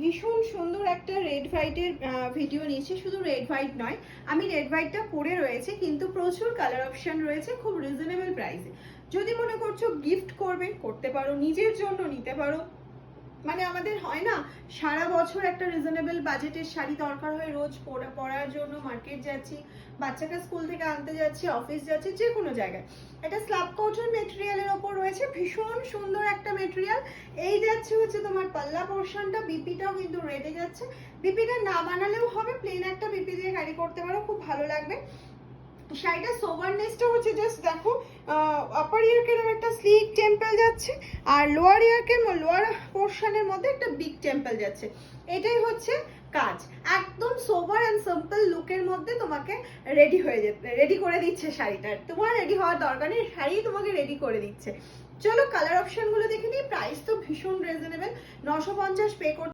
ভীষণ সুন্দর একটা রেড হোয়াইটের ভিডিও নিয়েছি। শুধু রেড হোয়াইট নয়, আমি রেড হোয়াইটটা পরে রয়েছে, কিন্তু প্রচুর কালার অপশন রয়েছে খুব রিজনেবল প্রাইসে। যদি মনে করছো গিফট করবে, করতে পারো, নিজের জন্য নিতে পারো। মানে আমাদের হয় না সারা বছর একটা রিজনেবল বাজেটের শাড়ি দরকার হয়, রোজ পরার জন্য মার্কেট যাচ্ছি, বাচ্চাকে স্কুল থেকে আনতে যাচ্ছি, অফিস যাচ্ছি, যে কোনো জায়গায়। এটা স্ল্যাব কটন মেটেরিয়ালের ওপর রয়েছে, ভীষণ সুন্দর একটা মেটেরিয়াল। এই যাচ্ছে হচ্ছে তোমার পাল্লা পোর্শনটা, বিপিটাও কিন্তু রেডে যাচ্ছে। বিপিটা না বানালেও হবে, প্লেন একটা বিপি দিয়ে ক্যারি করতে পারো, খুব ভালো লাগবে। শাড়িটা সোভারনেসটা হচ্ছে জাস্ট দেখো, আপার ইয়ারকের একটা স্লিক টেম্পল যাচ্ছে, আর লোয়ার ইয়ারকের লোয়ার পোর্শনের মধ্যে একটা বিগ টেম্পল যাচ্ছে। এটাই হচ্ছে কাজ। একদম সোভার অ্যান্ড সিম্পল লুকের মধ্যে তোমাকে রেডি করে দিচ্ছে শাড়িটা। তোমার রেডি হওয়ার দরকার নেই, শাড়ি তোমাকে রেডি করে দিচ্ছে। চলো কালার অপশনগুলো দেখে নিই। প্রাইস তো ভীষণ রিজনেবল, 950 পে করতে